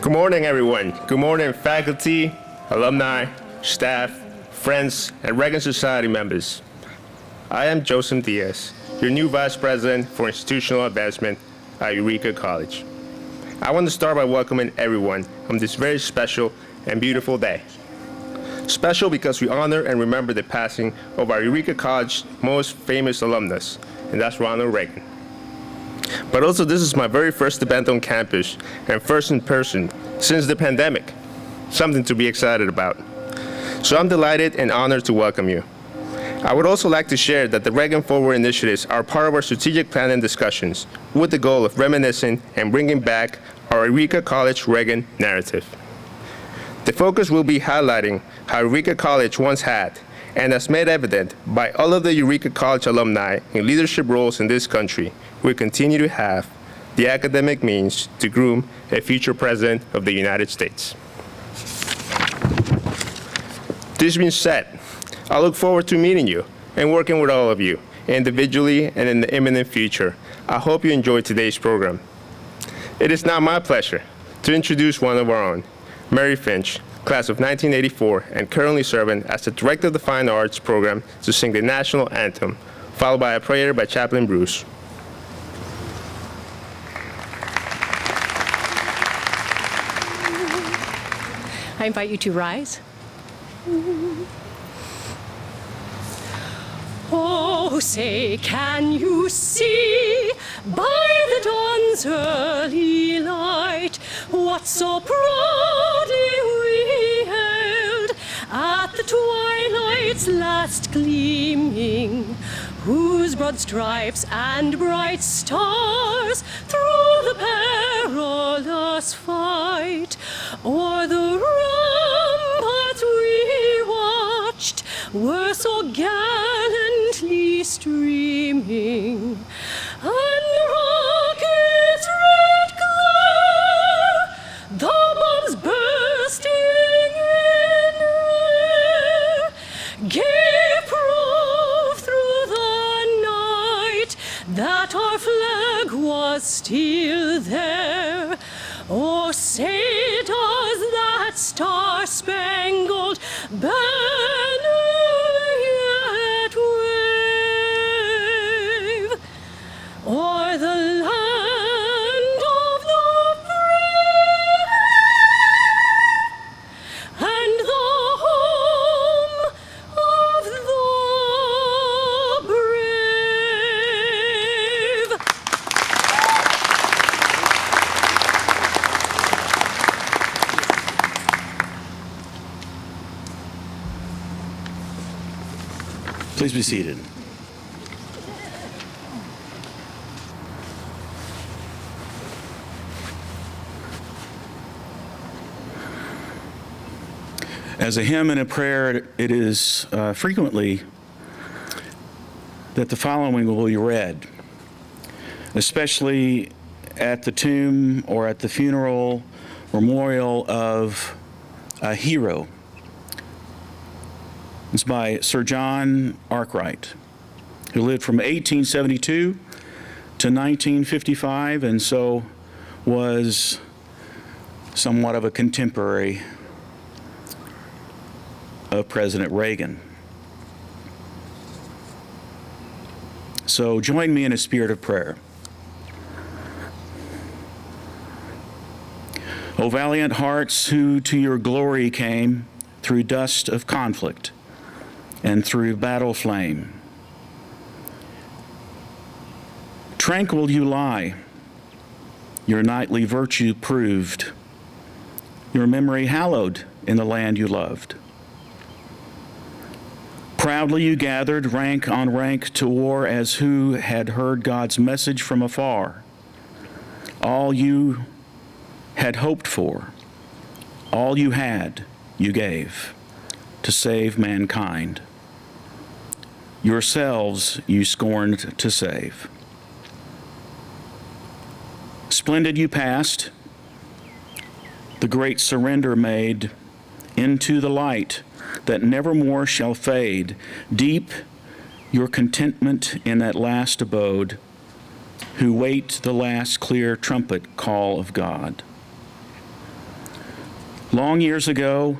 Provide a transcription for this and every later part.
Good morning, everyone. Good morning, faculty, alumni, staff, friends, and Reagan Society members. I am Joseph Diaz, your new Vice President for Institutional Advancement at Eureka College. I want to start by welcoming everyone on this very special and beautiful day. Special because we honor and remember the passing of our Eureka College most famous alumnus, and that's Ronald Reagan. But also, this is my very first event on campus and first in person since the pandemic, something to be excited about. So I'm delighted and honored to welcome you. I would also like to share that the Reagan Forward initiatives are part of our strategic planning discussions with the goal of reminiscing and bringing back our Eureka College Reagan narrative. The focus will be highlighting how Eureka College once had, and as made evident by all of the Eureka College alumni in leadership roles in this country, we continue to have the academic means to groom a future president of the United States. This being said, I look forward to meeting you and working with all of you, individually and in the imminent future. I hope you enjoyed today's program. It is now my pleasure to introduce one of our own, Mary Finch, class of 1984, and currently serving as the Director of the Fine Arts Program, to sing the National Anthem, followed by a prayer by Chaplain Bruce. I invite you to rise. Oh, say, can you see by the dawn's early light what so proudly we hailed at the twilight's last gleaming, whose broad stripes and bright stars through the perilous fight o'er the ramparts we watched were so gallantly streaming, and rockets' red glare, the bombs bursting in air, gave proof through the night that our flag was still there. Oh, say does that star-spangled banner yet wave o'er the land of the free and the home of the brave? Please be seated. As a hymn and a prayer, it is frequently that the following will be read, especially at the tomb or at the funeral memorial of a hero. It's by Sir John Arkwright, who lived from 1872 to 1955, and so was somewhat of a contemporary of President Reagan. So join me in a spirit of prayer. O valiant hearts who to your glory came through dust of conflict and through battle flame, tranquil you lie, your knightly virtue proved, your memory hallowed in the land you loved. Proudly you gathered rank on rank to war as who had heard God's message from afar. All you had hoped for, all you had, you gave to save mankind. Yourselves you scorned to save. Splendid you passed, the great surrender made into the light that nevermore shall fade. Deep your contentment in that last abode, who wait the last clear trumpet call of God. Long years ago,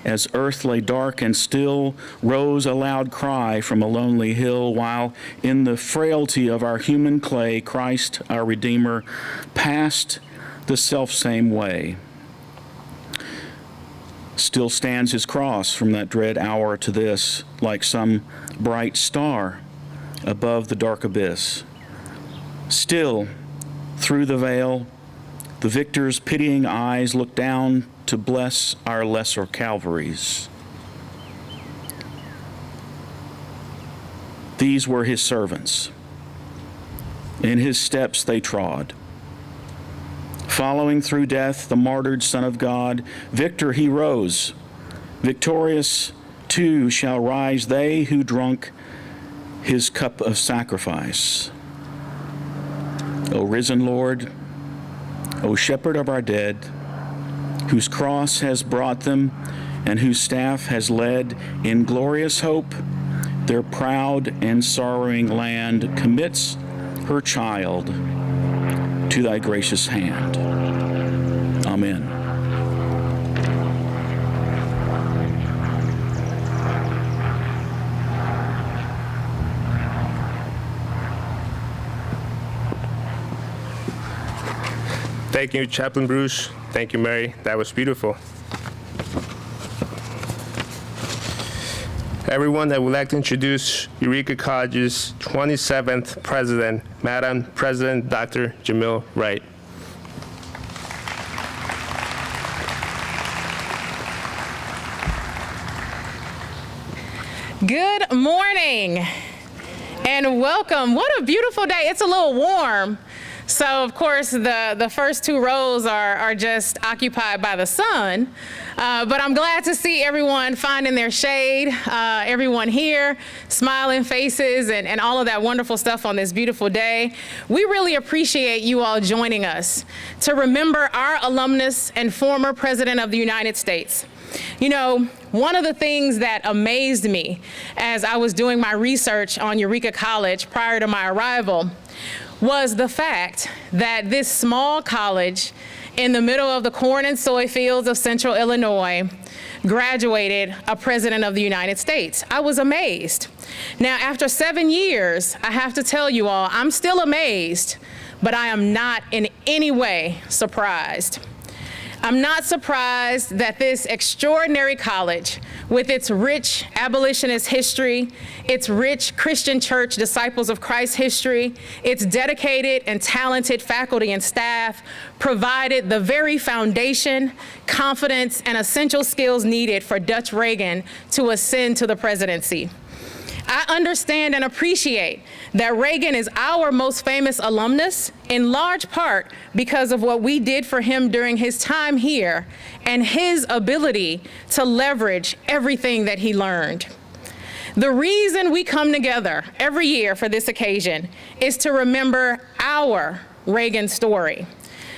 as earth lay dark and still, rose a loud cry from a lonely hill, while in the frailty of our human clay, Christ, our Redeemer, passed the selfsame way. Still stands his cross from that dread hour to this, like some bright star above the dark abyss. Still, through the veil, the victor's pitying eyes look down to bless our lesser Calvaries. These were his servants. In his steps they trod. Following through death, the martyred Son of God, victor he rose. Victorious too shall rise they who drunk his cup of sacrifice. O risen Lord, O shepherd of our dead, whose cross has brought them and whose staff has led, in glorious hope their proud and sorrowing land commits her child to thy gracious hand. Amen. Thank you, Chaplain Bruce. Thank you, Mary. That was beautiful. Everyone, I would like to introduce Eureka College's 27th president, Madam President Dr. Jamil Wright. Good morning and welcome. What a beautiful day. It's a little warm. So of course the first two rows are just occupied by the sun, but I'm glad to see everyone finding their shade, everyone here, smiling faces and all of that wonderful stuff on this beautiful day. We really appreciate you all joining us to remember our alumnus and former President of the United States. You know, one of the things that amazed me as I was doing my research on Eureka College prior to my arrival was the fact that this small college in the middle of the corn and soy fields of central Illinois graduated a president of the United States. I was amazed. Now, after 7 years, I have to tell you all, I'm still amazed, but I am not in any way surprised. I'm not surprised that this extraordinary college, with its rich abolitionist history, its rich Christian church Disciples of Christ history, its dedicated and talented faculty and staff, provided the very foundation, confidence, and essential skills needed for Dutch Reagan to ascend to the presidency. I understand and appreciate that Reagan is our most famous alumnus, in large part because of what we did for him during his time here and his ability to leverage everything that he learned. The reason we come together every year for this occasion is to remember our Reagan story.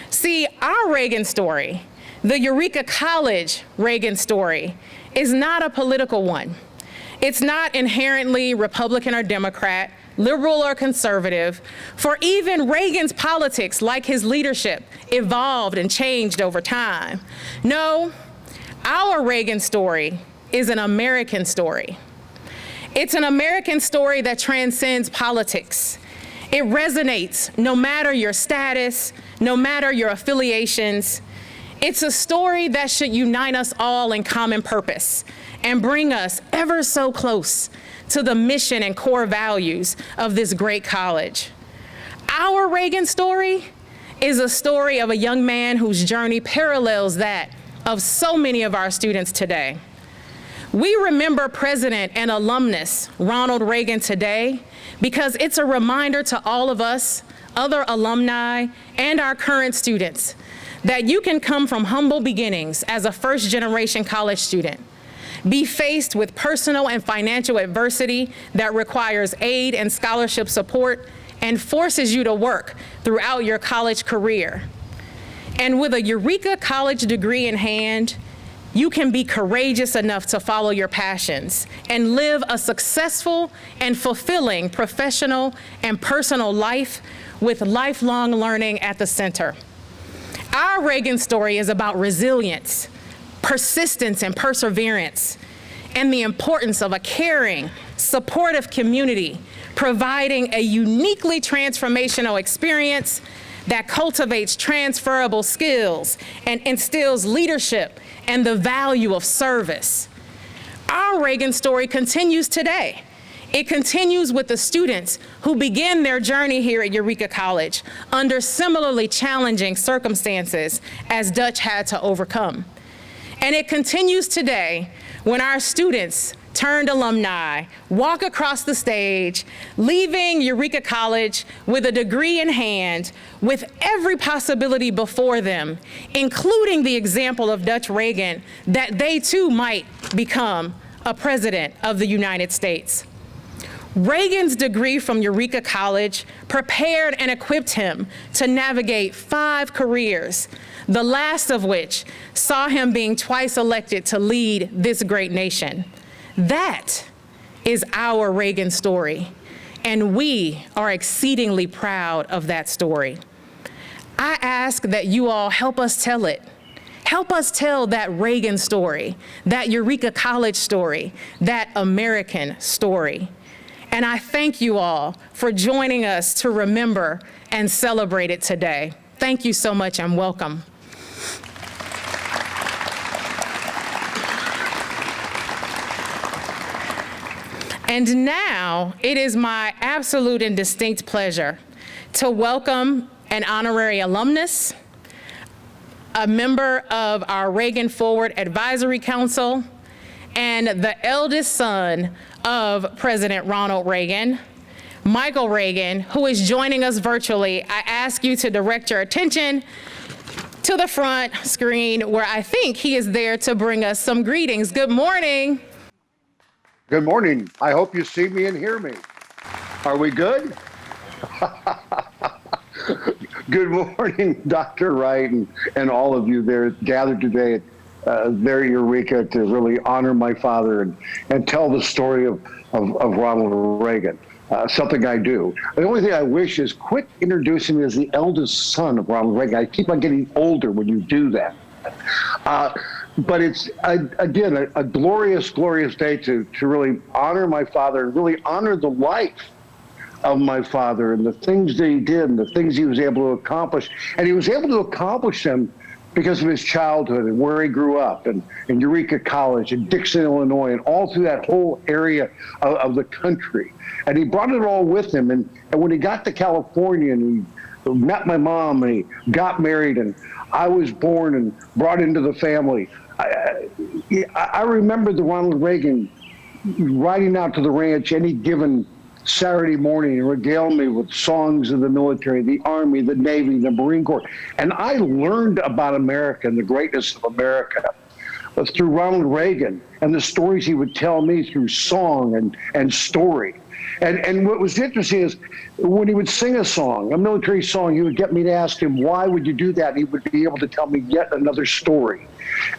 See, our Reagan story, the Eureka College Reagan story, is not a political one. It's not inherently Republican or Democrat, liberal or conservative, for even Reagan's politics, like his leadership, evolved and changed over time. No, our Reagan story is an American story. It's an American story that transcends politics. It resonates no matter your status, no matter your affiliations. It's a story that should unite us all in common purpose and bring us ever so close to the mission and core values of this great college. Our Reagan story is a story of a young man whose journey parallels that of so many of our students today. We remember President and alumnus Ronald Reagan today because it's a reminder to all of us, other alumni, and our current students that you can come from humble beginnings as a first-generation college student, be faced with personal and financial adversity that requires aid and scholarship support and forces you to work throughout your college career. And with a Eureka College degree in hand, you can be courageous enough to follow your passions and live a successful and fulfilling professional and personal life with lifelong learning at the center. Our Reagan story is about resilience, persistence and perseverance, and the importance of a caring, supportive community, providing a uniquely transformational experience that cultivates transferable skills and instills leadership and the value of service. Our Reagan story continues today. It continues with the students who begin their journey here at Eureka College under similarly challenging circumstances as Dutch had to overcome. And it continues today when our students, turned alumni, walk across the stage, leaving Eureka College with a degree in hand, with every possibility before them, including the example of Dutch Reagan, that they too might become a president of the United States. Reagan's degree from Eureka College prepared and equipped him to navigate 5 careers, the last of which saw him being twice elected to lead this great nation. That is our Reagan story, and we are exceedingly proud of that story. I ask that you all help us tell it. Help us tell that Reagan story, that Eureka College story, that American story. And I thank you all for joining us to remember and celebrate it today. Thank you so much and welcome. And now it is my absolute and distinct pleasure to welcome an honorary alumnus, a member of our Reagan Forward Advisory Council, and the eldest son of President Ronald Reagan, Michael Reagan, who is joining us virtually. I ask you to direct your attention to the front screen where I think he is there to bring us some greetings. Good morning. Good morning. I hope you see me and hear me. Are we good? Good morning, Dr. Wright, and all of you there gathered today at there at Eureka to really honor my father and tell the story of Ronald Reagan. Something I do. The only thing I wish is quit introducing me as the eldest son of Ronald Reagan. I keep on getting older when you do that. But it's, again, a glorious, glorious day to really honor my father and really honor the life of my father and the things that he did and the things he was able to accomplish. And he was able to accomplish them because of his childhood and where he grew up and in Eureka College and Dixon, Illinois, and all through that whole area of the country. And he brought it all with him. And when he got to California and he met my mom and he got married and I was born and brought into the family, I remember the Ronald Reagan riding out to the ranch any given Saturday morning and regale me with songs of the military, the Army, the Navy, the Marine Corps. And I learned about America and the greatness of America through Ronald Reagan and the stories he would tell me through song and story. And what was interesting is when he would sing a song, a military song, he would get me to ask him, why would you do that? And he would be able to tell me yet another story.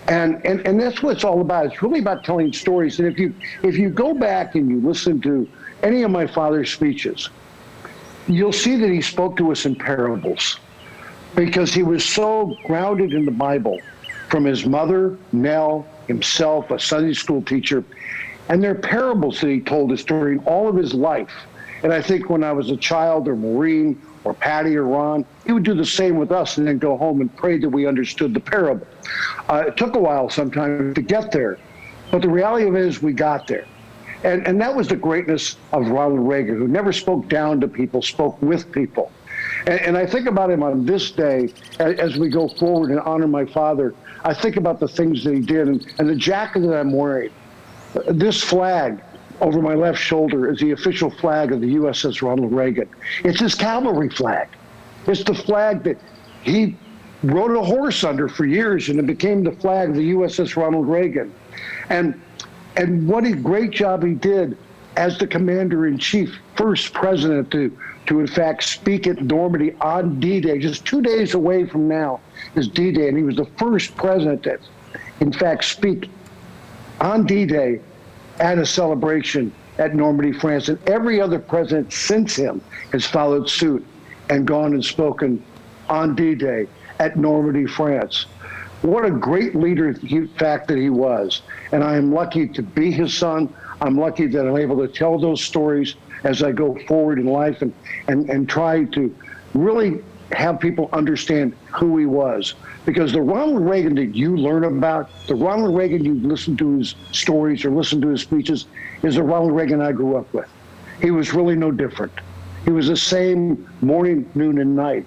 And that's what it's all about. It's really about telling stories. And if you go back and you listen to any of my father's speeches, you'll see that he spoke to us in parables because he was so grounded in the Bible from his mother, Nell, himself, a Sunday school teacher. And there are parables that he told us during all of his life. And I think when I was a child or Maureen or Patty or Ron, he would do the same with us and then go home and pray that we understood the parable. It took a while sometimes to get there, but the reality of it is we got there. And that was the greatness of Ronald Reagan, who never spoke down to people, spoke with people. And I think about him on this day, as we go forward and honor my father, I think about the things that he did and the jacket that I'm wearing. This flag over my left shoulder is the official flag of the USS Ronald Reagan. It's his cavalry flag. It's the flag that he rode a horse under for years, and it became the flag of the USS Ronald Reagan. And what a great job he did as the commander-in-chief, first president to in fact speak at Normandy on D-Day. Just 2 days away from now is D-Day, and he was the first president to in fact speak on D-Day at a celebration at Normandy, France. And every other president since him has followed suit and gone and spoken on D-Day at Normandy, France. What a great leader, fact that he was. And I am lucky to be his son. I'm lucky that I'm able to tell those stories as I go forward in life and try to really have people understand who he was. Because the Ronald Reagan that you learn about, the Ronald Reagan you listen to his stories or listen to his speeches, is the Ronald Reagan I grew up with. He was really no different. He was the same morning, noon, and night.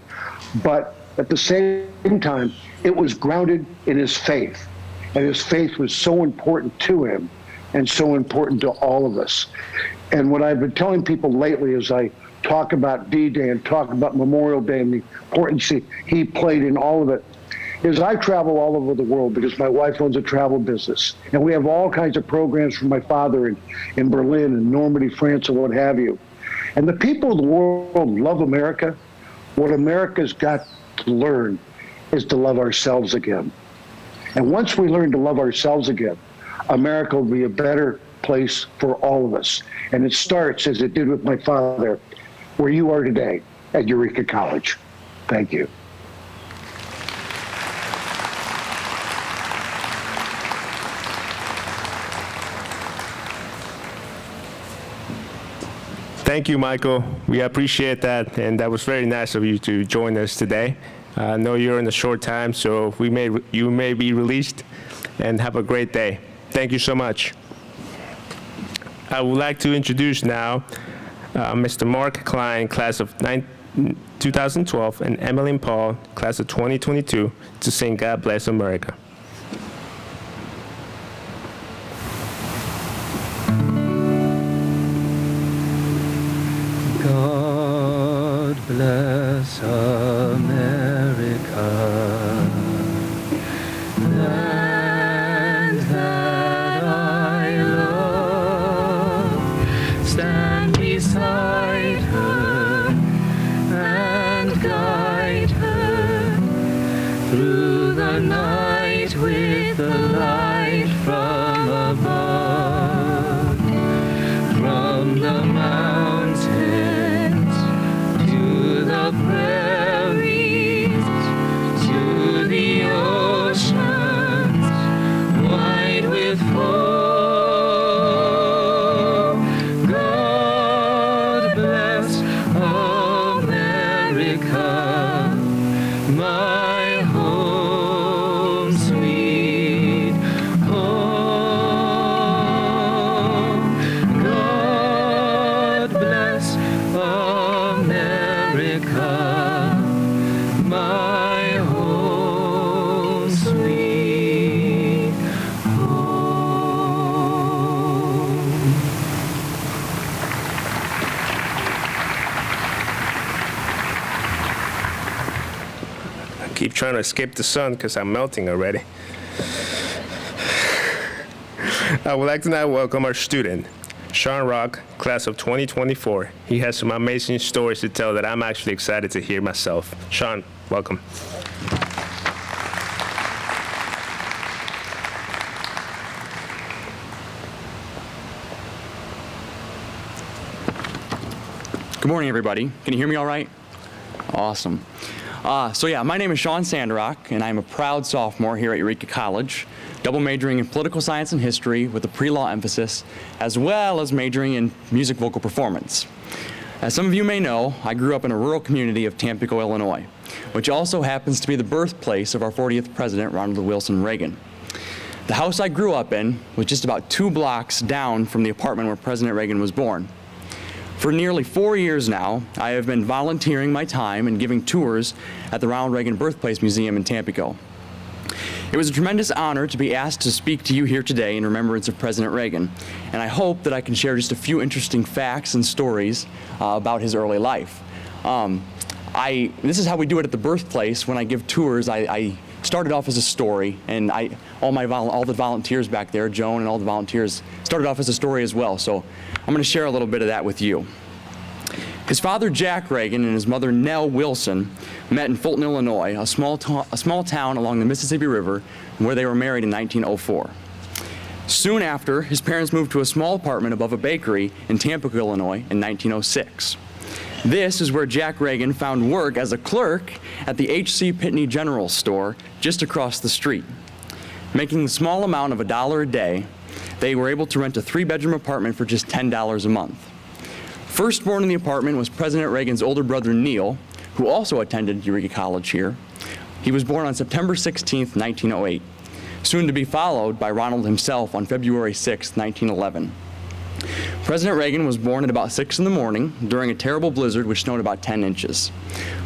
But at the same time, it was grounded in his faith. And his faith was so important to him and so important to all of us. And what I've been telling people lately as I talk about D-Day and talk about Memorial Day and the importance he played in all of it, is I travel all over the world because my wife owns a travel business. And we have all kinds of programs from my father in Berlin and Normandy, France, and what have you. And the people of the world love America. What America's got to learn is to love ourselves again. And once we learn to love ourselves again, America will be a better place for all of us. And it starts, as it did with my father, where you are today at Eureka College. Thank you. Thank you, Michael. We appreciate that, and that was very nice of you to join us today. I know you're in a short time, so you may be released, and have a great day. Thank you so much. I would like to introduce now Mr. Mark Klein, class of 2012, and Emmeline Paul, class of 2022, to sing God Bless America. God bless America, land that I love. Stand beside her and guide her through the night with the light from above, from the mountains to the prairies, to the oceans wide with foam. God bless America, my home, sweet home. God bless America, my home, sweet home. I keep trying to escape the sun because I'm melting already. I would like to now welcome our student, Sean Rock, class of 2024. He has some amazing stories to tell that I'm actually excited to hear myself. Sean, welcome. Good morning, everybody. Can you hear me all right? Awesome. My name is Sean Sandrock, and I'm a proud sophomore here at Eureka College, double majoring in political science and history with a pre-law emphasis, as well as majoring in music vocal performance. As some of you may know, I grew up in a rural community of Tampico, Illinois, which also happens to be the birthplace of our 40th president, Ronald Wilson Reagan. The house I grew up in was just about 2 blocks down from the apartment where President Reagan was born. For nearly 4 years now, I have been volunteering my time and giving tours at the Ronald Reagan Birthplace Museum in Tampico. It was a tremendous honor to be asked to speak to you here today in remembrance of President Reagan, and I hope that I can share just a few interesting facts and stories about his early life. This is how we do it at the birthplace. When I give tours, I started off as a story, and all the volunteers back there, Joan and all the volunteers, started off as a story as well. So I'm going to share a little bit of that with you. His father, Jack Reagan, and his mother, Nell Wilson, met in Fulton, Illinois, a small town along the Mississippi River, where they were married in 1904. Soon after, his parents moved to a small apartment above a bakery in Tampico, Illinois in 1906. This is where Jack Reagan found work as a clerk at the H.C. Pitney General Store just across the street. Making the small amount of $1 a day, they were able to rent a 3-bedroom apartment for just $10 a month. Firstborn in the apartment was President Reagan's older brother Neil, who also attended Eureka College here. He was born on September 16, 1908, soon to be followed by Ronald himself on February 6, 1911. President Reagan was born at about 6 in the morning during a terrible blizzard which snowed about 10 inches.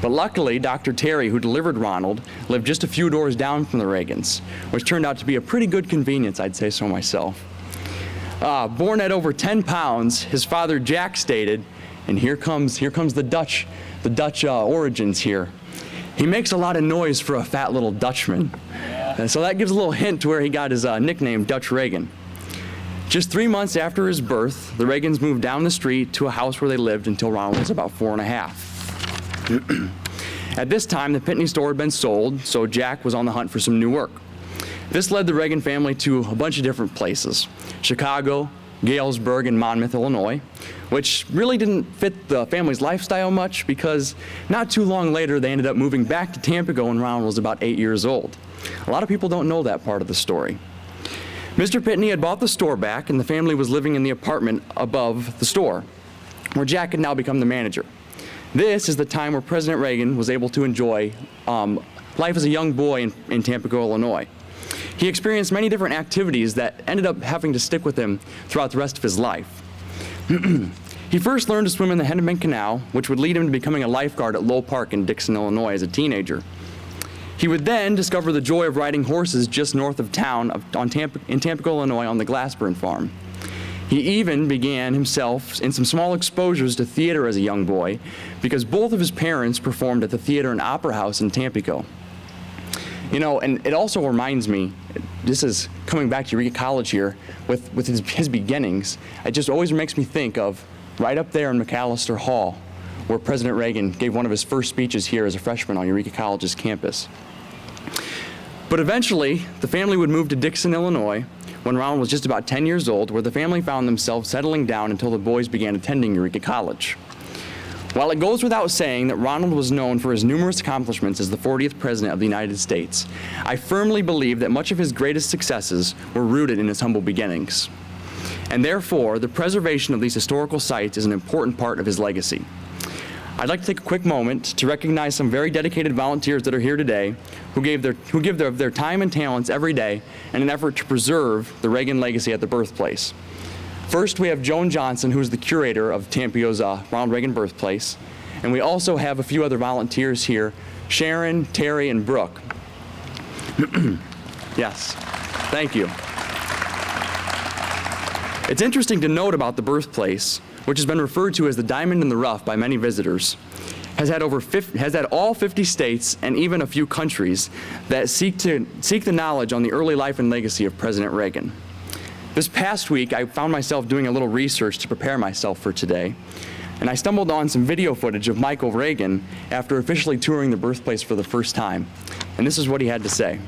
But luckily, Dr. Terry, who delivered Ronald, lived just a few doors down from the Reagans, which turned out to be a pretty good convenience, I'd say so myself. Born at over 10 pounds, his father Jack stated, and here comes the Dutch origins here. He makes a lot of noise for a fat little Dutchman. And so that gives a little hint to where he got his nickname, Dutch Reagan. Just 3 months after his birth, the Reagans moved down the street to a house where they lived until Ronald was about 4 and a half. At this time, the Pitney store had been sold, so Jack was on the hunt for some new work. This led the Reagan family to a bunch of different places: Chicago, Galesburg, and Monmouth, Illinois, which really didn't fit the family's lifestyle much because not too long later they ended up moving back to Tampico when Ronald was about 8 years old. A lot of people don't know that part of the story. Mr. Pitney had bought the store back, and the family was living in the apartment above the store, where Jack had now become the manager. This is the time where President Reagan was able to enjoy life as a young boy in Tampico, Illinois. He experienced many different activities that ended up having to stick with him throughout the rest of his life. He first learned to swim in the Hennepin Canal, which would lead him to becoming a lifeguard at Lowell Park in Dixon, Illinois as a teenager. He would then discover the joy of riding horses just north of town in Tampico, Illinois on the Glassburn farm. He even began himself in some small exposures to theater as a young boy because both of his parents performed at the Theater and Opera House in Tampico. You know, and it also reminds me, this is coming back to Eureka College here, with his beginnings, it just always makes me think of right up there in McAllister Hall, where President Reagan gave one of his first speeches here as a freshman on Eureka College's campus. But eventually, the family would move to Dixon, Illinois, when Ronald was just about 10 years old, where the family found themselves settling down until the boys began attending Eureka College. While it goes without saying that Ronald was known for his numerous accomplishments as the 40th President of the United States, I firmly believe that much of his greatest successes were rooted in his humble beginnings. And therefore, the preservation of these historical sites is an important part of his legacy. I'd like to take a quick moment to recognize some very dedicated volunteers that are here today who give their time and talents every day in an effort to preserve the Reagan legacy at the birthplace. First, we have Joan Johnson, who is the curator of Tampico's Ronald Reagan birthplace. And we also have a few other volunteers here, Sharon, Terry, and Brooke. Yes, thank you. It's interesting to note about the birthplace, which has been referred to as the diamond in the rough by many visitors, has had all 50 states and even a few countries that seek the knowledge on the early life and legacy of President Reagan. This past week, I found myself doing a little research to prepare myself for today, and I stumbled on some video footage of Michael Reagan after officially touring the birthplace for the first time, and this is what he had to say.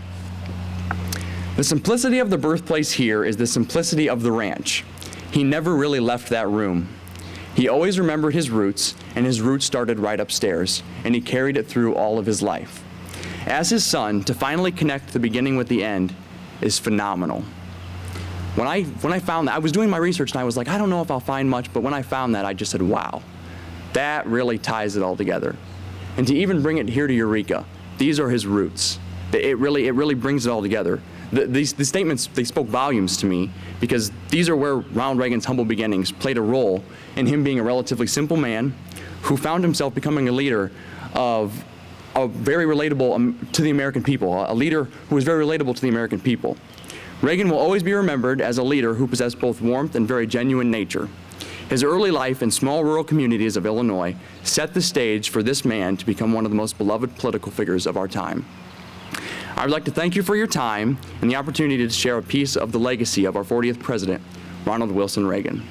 The simplicity of the birthplace here is the simplicity of the ranch. He never really left that room. He always remembered his roots, and his roots started right upstairs, and he carried it through all of his life. As his son, to finally connect the beginning with the end is phenomenal. When I found that, I was doing my research and I was like, I don't know if I'll find much, but when I found that, I just said, wow, that really ties it all together. And to even bring it here to Eureka, these are his roots. It really brings it all together. These statements, they spoke volumes to me because these are where Ronald Reagan's humble beginnings played a role in him being a relatively simple man who found himself becoming a leader of very relatable to the American people, a leader who was very relatable to the American people. Reagan will always be remembered as a leader who possessed both warmth and very genuine nature. His early life in small rural communities of Illinois set the stage for this man to become one of the most beloved political figures of our time. I would like to thank you for your time and the opportunity to share a piece of the legacy of our 40th President, Ronald Wilson Reagan.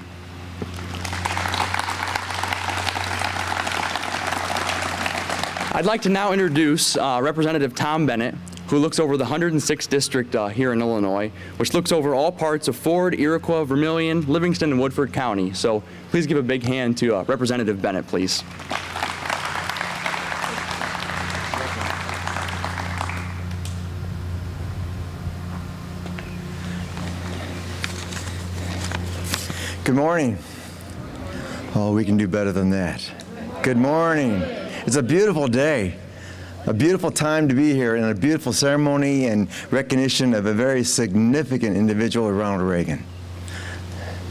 I'd like to now introduce Representative Tom Bennett, who looks over the 106th district here in Illinois, which looks over all parts of Ford, Iroquois, Vermilion, Livingston, and Woodford County. So please give a big hand to Representative Bennett, please. Good morning. Oh, we can do better than that. Good morning. It's a beautiful day, a beautiful time to be here, and a beautiful ceremony and recognition of a very significant individual, Ronald Reagan.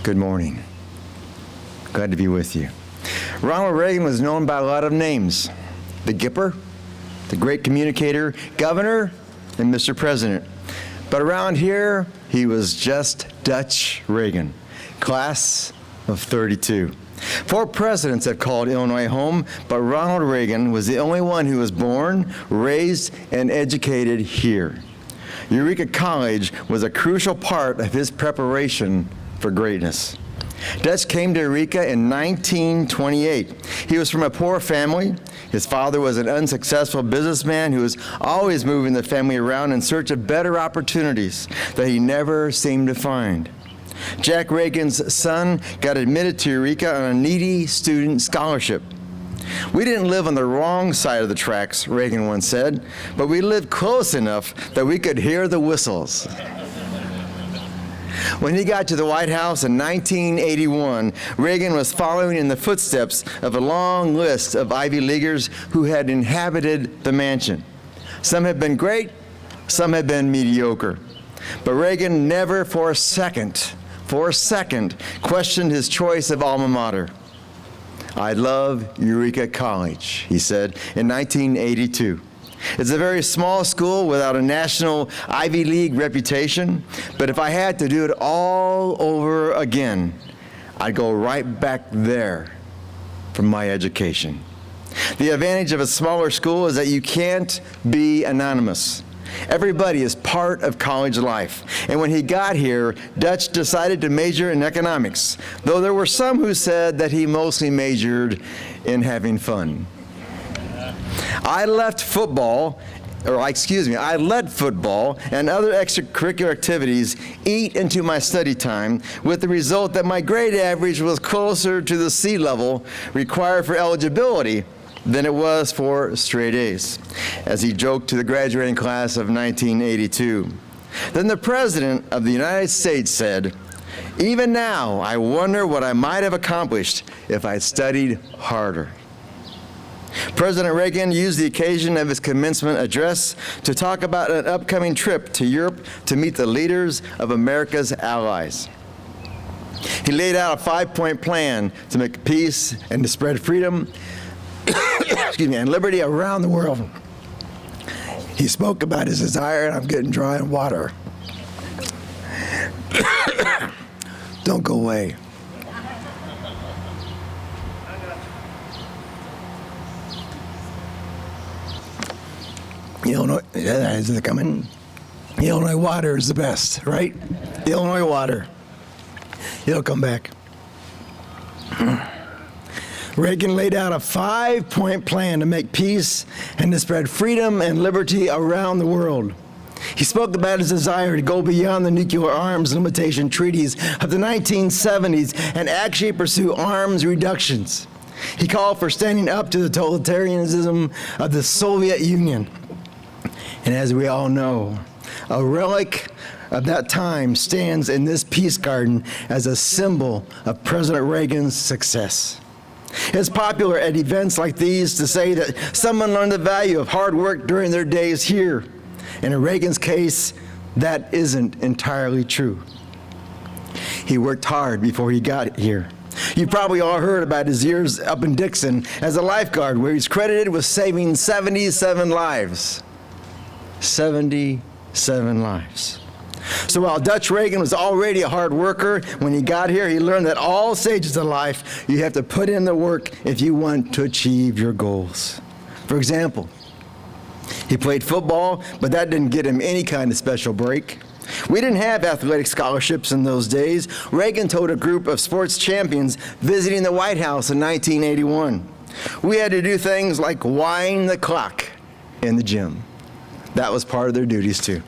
Good morning. Glad to be with you. Ronald Reagan was known by a lot of names: the Gipper, the great communicator, governor, and Mr. President. But around here, he was just Dutch Reagan, class of 32. 4 presidents have called Illinois home, but Ronald Reagan was the only one who was born, raised, and educated here. Eureka College was a crucial part of his preparation for greatness. Dutch came to Eureka in 1928. He was from a poor family. His father was an unsuccessful businessman who was always moving the family around in search of better opportunities that he never seemed to find. Jack Reagan's son got admitted to Eureka on a needy student scholarship. "We didn't live on the wrong side of the tracks," Reagan once said, "but we lived close enough that we could hear the whistles." When he got to the White House in 1981, Reagan was following in the footsteps of a long list of Ivy Leaguers who had inhabited the mansion. Some had been great, some had been mediocre. But Reagan never for a second, questioned his choice of alma mater. "I love Eureka College," he said in 1982. It's a very small school without a national Ivy League reputation, but if I had to do it all over again, I'd go right back there for my education. The advantage of a smaller school is that you can't be anonymous. Everybody is part of college life. And when he got here, Dutch decided to major in economics, though there were some who said that he mostly majored in having fun. I let football and other extracurricular activities eat into my study time, with the result that my grade average was closer to the C level required for eligibility than it was for straight A's, as he joked to the graduating class of 1982. Then the President of the United States said, "Even now, I wonder what I might have accomplished if I'd studied harder." President Reagan used the occasion of his commencement address to talk about an upcoming trip to Europe to meet the leaders of America's allies. He laid out a 5-point plan to make peace and to spread freedom and liberty around the world. He spoke about his desire, and I'm getting dry in water. Don't go away. Illinois, is it coming? Illinois water is the best, right? Illinois water. It'll come back. Reagan laid out a 5-point plan to make peace and to spread freedom and liberty around the world. He spoke about his desire to go beyond the nuclear arms limitation treaties of the 1970s and actually pursue arms reductions. He called for standing up to the totalitarianism of the Soviet Union. And as we all know, a relic of that time stands in this peace garden as a symbol of President Reagan's success. It's popular at events like these to say that someone learned the value of hard work during their days here. And in Reagan's case, that isn't entirely true. He worked hard before he got here. You probably all heard about his years up in Dixon as a lifeguard, where he's credited with saving 77 lives. 77 lives. So while Dutch Reagan was already a hard worker, when he got here, he learned that all stages of life, you have to put in the work if you want to achieve your goals. For example, he played football, but that didn't get him any kind of special break. We didn't have athletic scholarships in those days. Reagan told a group of sports champions visiting the White House in 1981. We had to do things like wind the clock in the gym. That was part of their duties too.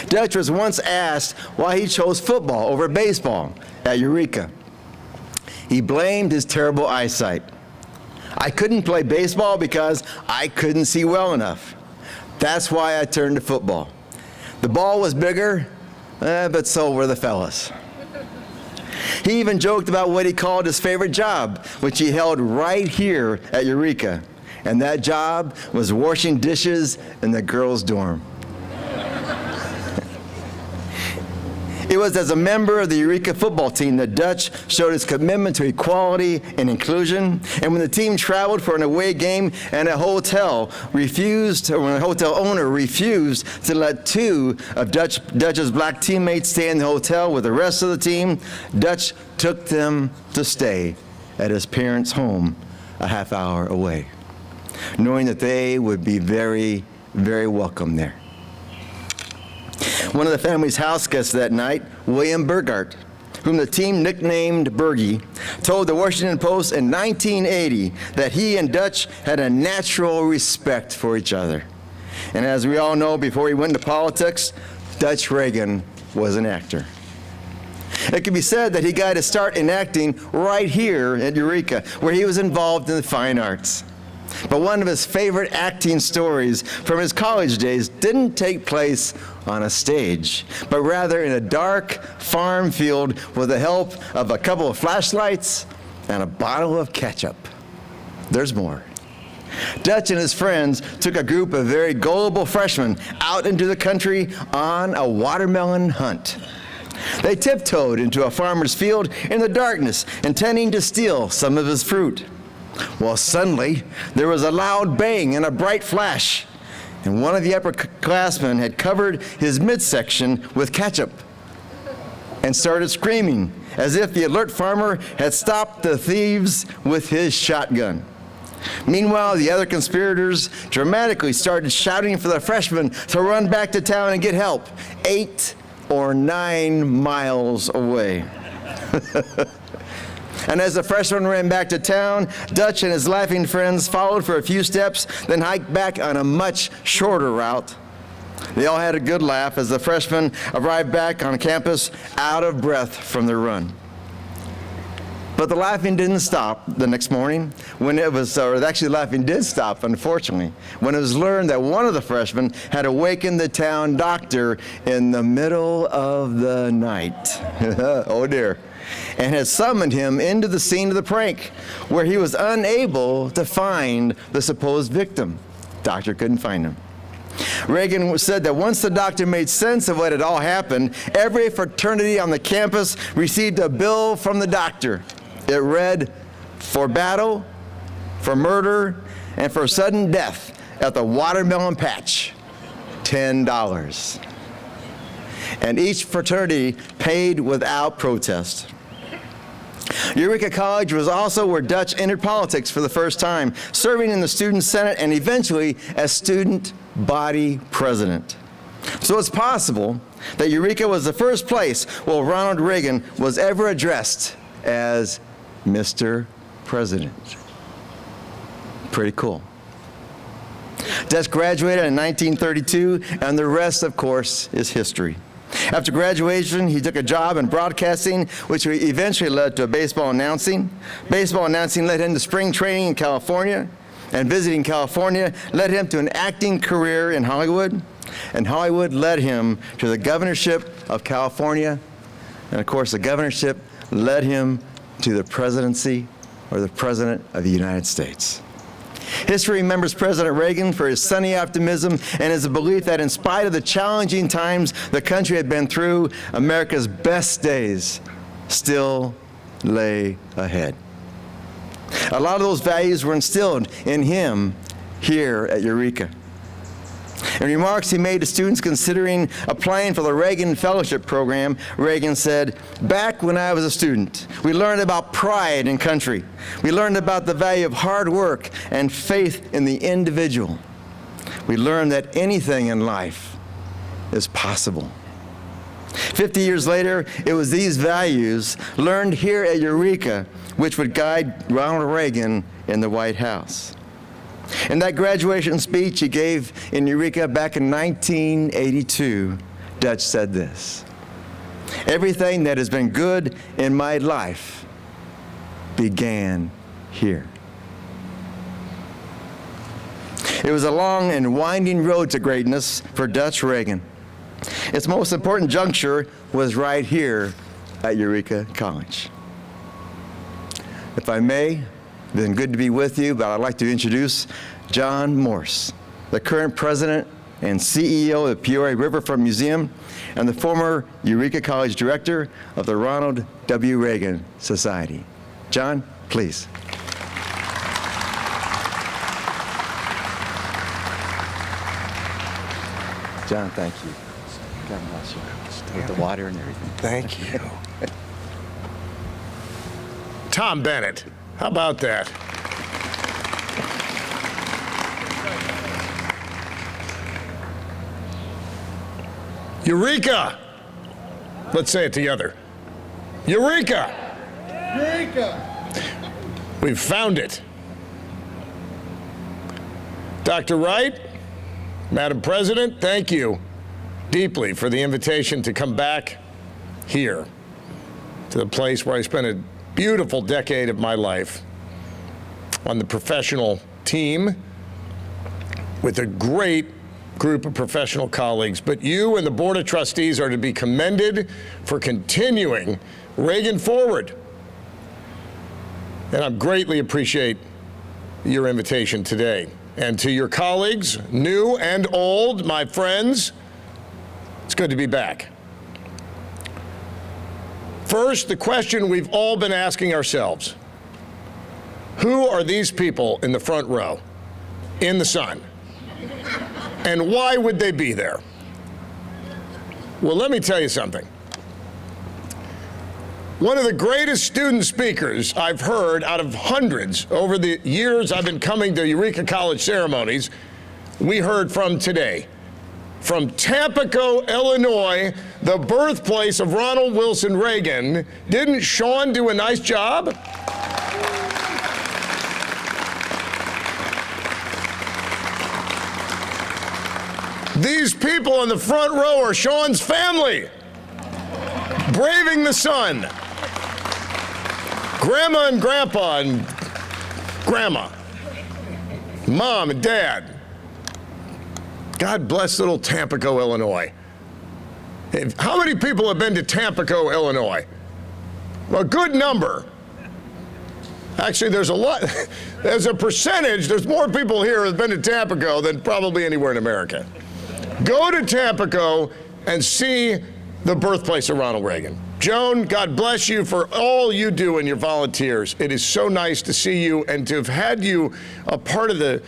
Dutch was once asked why he chose football over baseball at Eureka. He blamed his terrible eyesight. "I couldn't play baseball because I couldn't see well enough. That's why I turned to football. The ball was bigger, but so were the fellas." He even joked about what he called his favorite job, which he held right here at Eureka. And that job was washing dishes in the girls' dorm. It was as a member of the Eureka football team that Dutch showed his commitment to equality and inclusion. And when the team traveled for an away game and when a hotel owner refused to let two of Dutch's black teammates stay in the hotel with the rest of the team, Dutch took them to stay at his parents' home a half hour away, knowing that they would be very, very welcome there. One of the family's house guests that night, William Burgart, whom the team nicknamed Bergie, told the Washington Post in 1980 that he and Dutch had a natural respect for each other. And as we all know, before he went into politics, Dutch Reagan was an actor. It can be said that he got his start in acting right here at Eureka, where he was involved in the fine arts. But one of his favorite acting stories from his college days didn't take place on a stage, but rather in a dark farm field with the help of a couple of flashlights and a bottle of ketchup. There's more. Dutch and his friends took a group of very gullible freshmen out into the country on a watermelon hunt. They tiptoed into a farmer's field in the darkness, intending to steal some of his fruit. Well, suddenly, there was a loud bang and a bright flash, and one of the upperclassmen had covered his midsection with ketchup and started screaming as if the alert farmer had stopped the thieves with his shotgun. Meanwhile, the other conspirators dramatically started shouting for the freshman to run back to town and get help, 8 or 9 miles away. And as the freshman ran back to town, Dutch and his laughing friends followed for a few steps, then hiked back on a much shorter route. They all had a good laugh as the freshmen arrived back on campus out of breath from their run. But the laughing didn't stop the next morning laughing did stop, unfortunately, when it was learned that one of the freshmen had awakened the town doctor in the middle of the night. Oh dear. And had summoned him into the scene of the prank, where he was unable to find the supposed victim. Doctor couldn't find him. Reagan said that once the doctor made sense of what had all happened, every fraternity on the campus received a bill from the doctor. It read, "For battle, for murder, and for sudden death at the watermelon patch, $10. And each fraternity paid without protest. Eureka College was also where Dutch entered politics for the first time, serving in the student senate and eventually as student body president. So it's possible that Eureka was the first place where Ronald Reagan was ever addressed as Mr. President. Pretty cool. Dutch graduated in 1932, and the rest, of course, is history. After graduation, he took a job in broadcasting, which eventually led to baseball announcing. Baseball announcing led him to spring training in California, and visiting California led him to an acting career in Hollywood, and Hollywood led him to the governorship of California, and of course the governorship led him to the presidency, or the President of the United States. History remembers President Reagan for his sunny optimism and his belief that in spite of the challenging times the country had been through, America's best days still lay ahead. A lot of those values were instilled in him here at Eureka. In remarks he made to students considering applying for the Reagan Fellowship Program, Reagan said, "Back when I was a student, we learned about pride in country. We learned about the value of hard work and faith in the individual. We learned that anything in life is possible." 50 years later, it was these values learned here at Eureka which would guide Ronald Reagan in the White House. In that graduation speech he gave in Eureka back in 1982, Dutch said this: "Everything that has been good in my life began here." It was a long and winding road to greatness for Dutch Reagan. Its most important juncture was right here at Eureka College. If I may, it's been good to be with you, but I'd like to introduce John Morse, the current president and CEO of the Peoria Riverfront Museum and the former Eureka College director of the Ronald W. Reagan Society. John, please. John, thank you. God bless you. With the water and everything. Thank you. Tom Bennett, how about that? Eureka! Let's say it together. Eureka! Eureka! We've found it. Dr. Wright, Madam President, thank you deeply for the invitation to come back here to the place where I spent a beautiful decade of my life on the professional team with a great group of professional colleagues. But you and the Board of Trustees are to be commended for continuing Reagan forward. And I greatly appreciate your invitation today. And to your colleagues, new and old, my friends, it's good to be back. First, the question we've all been asking ourselves: who are these people in the front row, in the sun? And why would they be there? Well, let me tell you something. One of the greatest student speakers I've heard out of hundreds over the years I've been coming to Eureka College ceremonies, we heard from today. From Tampico, Illinois, the birthplace of Ronald Wilson Reagan. Didn't Sean do a nice job? These people in the front row are Sean's family, braving the sun. Grandma and Grandpa and Grandma, Mom and Dad. God bless little Tampico, Illinois. How many people have been to Tampico, Illinois? A good number. Actually, there's a lot. As a percentage, there's more people here who have been to Tampico than probably anywhere in America. Go to Tampico and see the birthplace of Ronald Reagan. Joan, God bless you for all you do and your volunteers. It is so nice to see you, and to have had you a part of the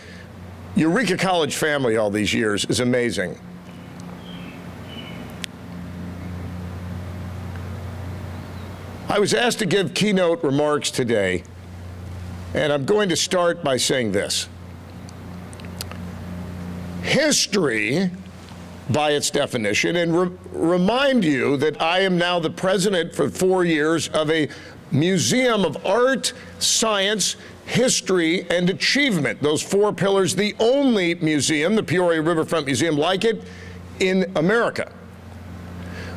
Eureka College family all these years is amazing. I was asked to give keynote remarks today, and I'm going to start by saying this. History, by its definition, and remind you that I am now the president for 4 years of a museum of art, science, history, and achievement. Those 4 pillars, the only museum, the Peoria Riverfront Museum, like it in America.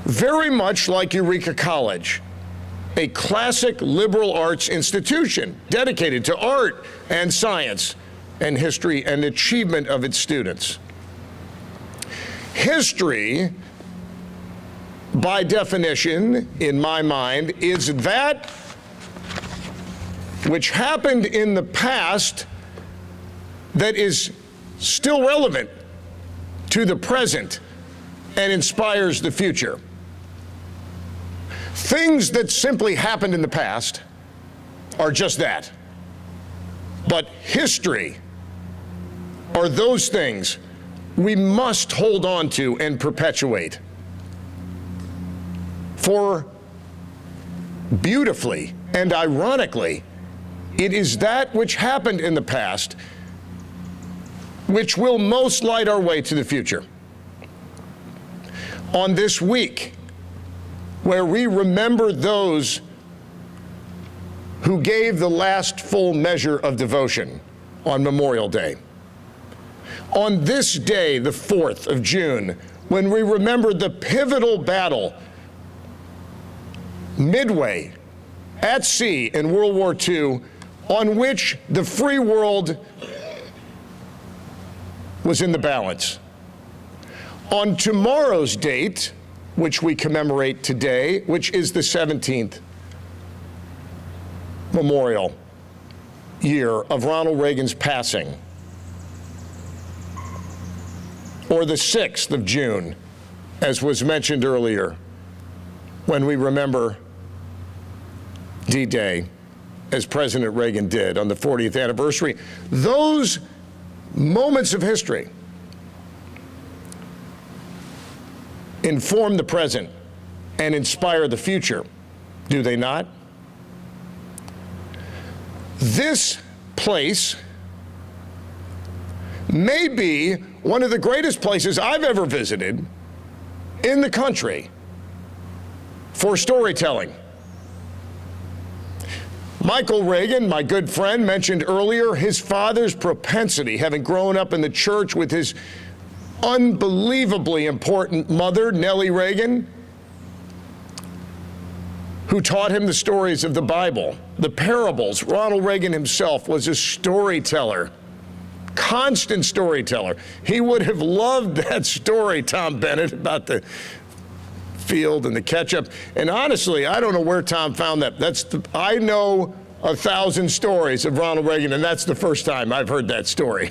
Very much like Eureka College, a classic liberal arts institution dedicated to art and science and history and achievement of its students. History, by definition, in my mind, is that which happened in the past that is still relevant to the present and inspires the future. Things that simply happened in the past are just that. But history are those things we must hold on to and perpetuate. For beautifully and ironically, it is that which happened in the past which will most light our way to the future. On this week, where we remember those who gave the last full measure of devotion on Memorial Day. On this day, the 4th of June, when we remember the pivotal battle midway at sea in World War II, on which the free world was in the balance. On tomorrow's date, which we commemorate today, which is the 17th, memorial year of Ronald Reagan's passing, or the 6th of June, as was mentioned earlier, when we remember D-Day, as President Reagan did on the 40th anniversary. Those moments of history inform the present and inspire the future, do they not? This place may be one of the greatest places I've ever visited in the country for storytelling. Michael Reagan, my good friend, mentioned earlier his father's propensity, having grown up in the church with his unbelievably important mother, Nellie Reagan, who taught him the stories of the Bible, the parables. Ronald Reagan himself was a storyteller, constant storyteller. He would have loved that story, Tom Bennett, about the field and the ketchup. And honestly, I don't know where Tom found that. I know 1,000 stories of Ronald Reagan, and that's the first time I've heard that story.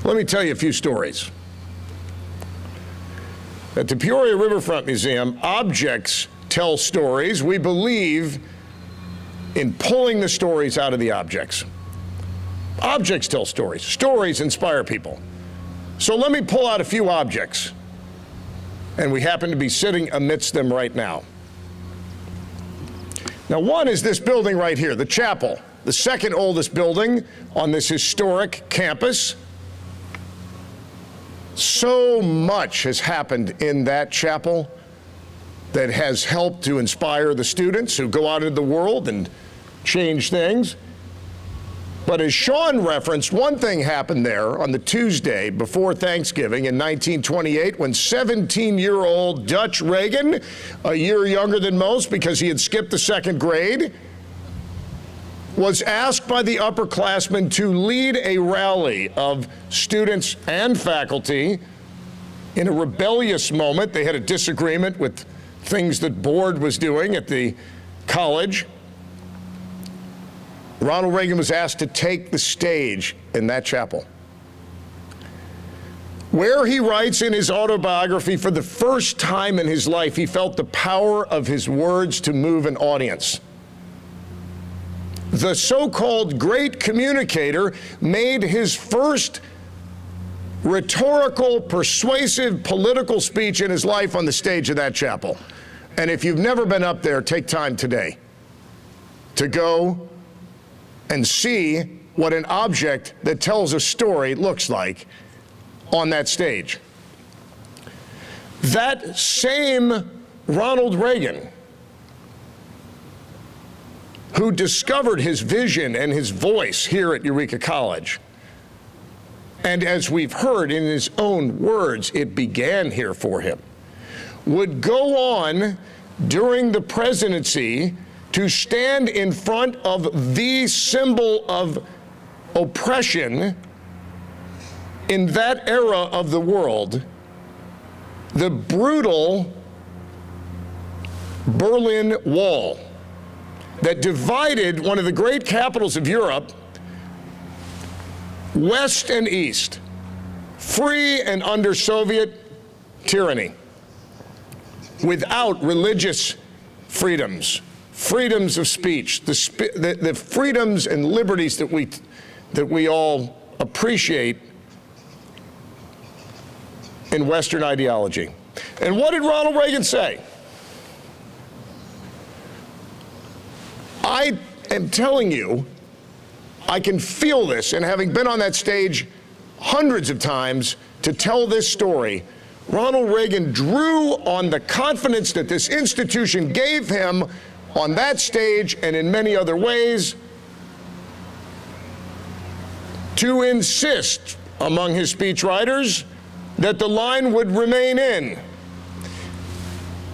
Let me tell you a few stories. At the Peoria Riverfront Museum, objects tell stories. We believe in pulling the stories out of the objects. Objects tell stories. Stories inspire people. So let me pull out a few objects, and we happen to be sitting amidst them right now. Now, one is this building right here, the chapel, the second oldest building on this historic campus. So much has happened in that chapel that has helped to inspire the students who go out into the world and change things. But as Sean referenced, one thing happened there on the Tuesday before Thanksgiving in 1928 when 17-year-old Dutch Reagan, a year younger than most because he had skipped the second grade, was asked by the upperclassmen to lead a rally of students and faculty in a rebellious moment. They had a disagreement with things that board was doing at the college. Ronald Reagan was asked to take the stage in that chapel, where he writes in his autobiography, for the first time in his life, he felt the power of his words to move an audience. The so-called great communicator made his first rhetorical, persuasive political speech in his life on the stage of that chapel. And if you've never been up there, take time today to go and see what an object that tells a story looks like on that stage. That same Ronald Reagan, who discovered his vision and his voice here at Eureka College, and as we've heard in his own words, it began here for him, would go on during the presidency to stand in front of the symbol of oppression in that era of the world, the brutal Berlin Wall that divided one of the great capitals of Europe, west and east, free and under Soviet tyranny, without religious freedoms, freedoms of speech, the freedoms and liberties that we all appreciate in Western ideology. And what did Ronald Reagan say? I am telling you, I can feel this, and having been on that stage hundreds of times to tell this story, Ronald Reagan drew on the confidence that this institution gave him on that stage and in many other ways to insist among his speechwriters that the line would remain in,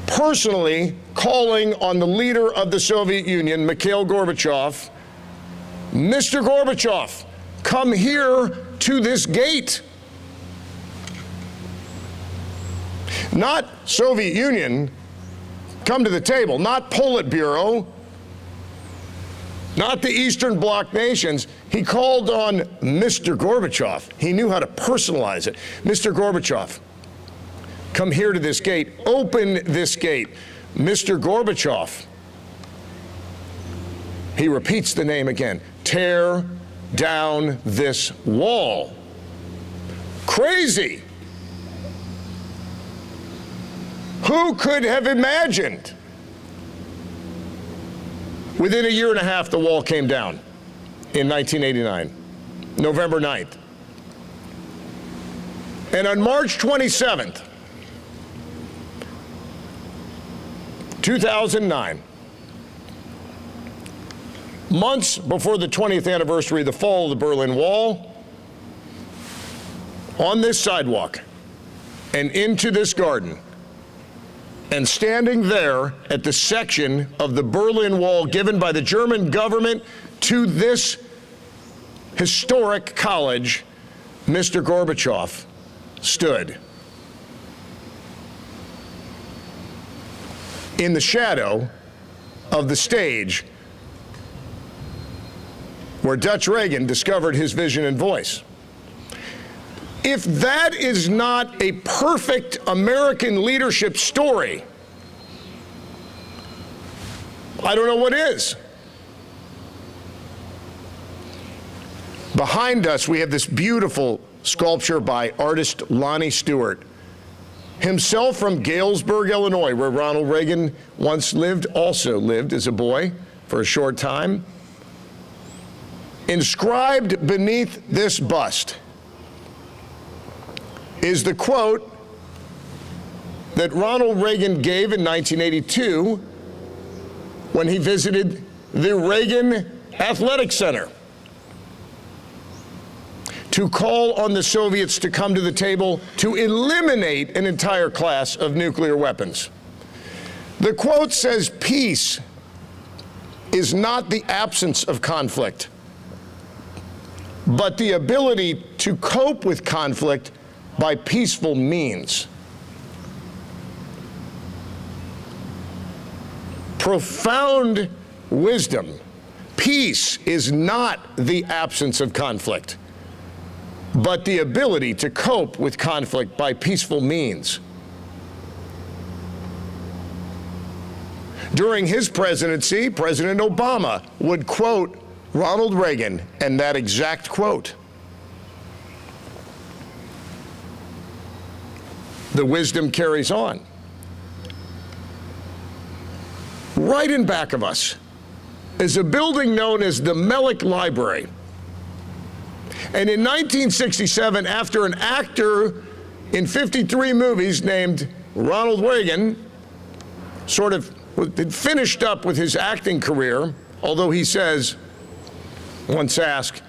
personally calling on the leader of the Soviet Union, Mikhail Gorbachev, Mr. Gorbachev, come here to this gate. Not Soviet Union, come to the table, not Politburo, not the Eastern Bloc nations. He called on Mr. Gorbachev. He knew how to personalize it. Mr. Gorbachev, come here to this gate, open this gate. Mr. Gorbachev. He repeats the name again. Tear down this wall. Crazy. Who could have imagined? Within a year and a half, the wall came down in 1989, November 9th. And on March 27th, 2009, months before the 20th anniversary of the fall of the Berlin Wall, on this sidewalk and into this garden, and standing there at the section of the Berlin Wall given by the German government to this historic college, Mr. Gorbachev stood. In the shadow of the stage where Dutch Reagan discovered his vision and voice. If that is not a perfect American leadership story, I don't know what is. Behind us, we have this beautiful sculpture by artist Lonnie Stewart, himself from Galesburg, Illinois, where Ronald Reagan once lived, also lived as a boy for a short time. Inscribed beneath this bust is the quote that Ronald Reagan gave in 1982 when he visited the Reagan Athletic Center to call on the Soviets to come to the table to eliminate an entire class of nuclear weapons. The quote says, "Peace is not the absence of conflict, but the ability to cope with conflict by peaceful means." Profound wisdom. Peace is not the absence of conflict, but the ability to cope with conflict by peaceful means. During his presidency, President Obama would quote Ronald Reagan and that exact quote. The wisdom carries on. Right in back of us is a building known as the Mellick Library. And in 1967, after an actor in 53 movies named Ronald Reagan sort of had finished up with his acting career, although he says, once asked,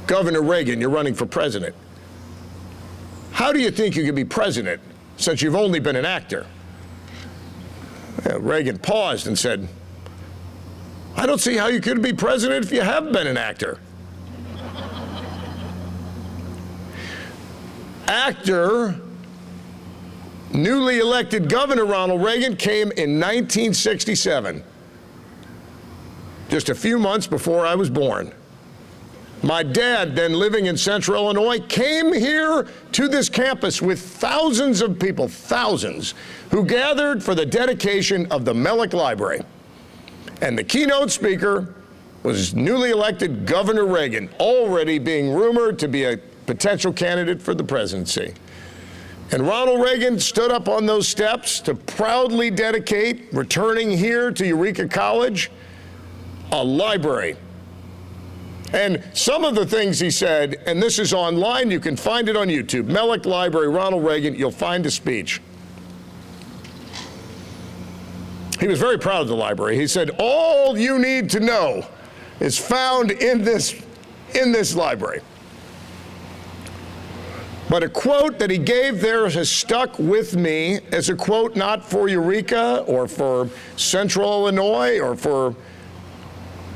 "Governor Reagan, you're running for president. How do you think you can be president since you've only been an actor?" Reagan paused and said, "I don't see how you could be president if you have been an actor." Actor, newly elected Governor Ronald Reagan came in 1967, just a few months before I was born. My dad, then living in Central Illinois, came here to this campus with thousands of people, thousands, who gathered for the dedication of the Mellick Library. And the keynote speaker was newly elected Governor Reagan, already being rumored to be a potential candidate for the presidency. And Ronald Reagan stood up on those steps to proudly dedicate, returning here to Eureka College, a library. And some of the things he said, and this is online, you can find it on YouTube, Mellick Library, Ronald Reagan, you'll find a speech. He was very proud of the library. He said, all you need to know is found in this library. But a quote that he gave there has stuck with me as a quote not for Eureka or for Central Illinois or for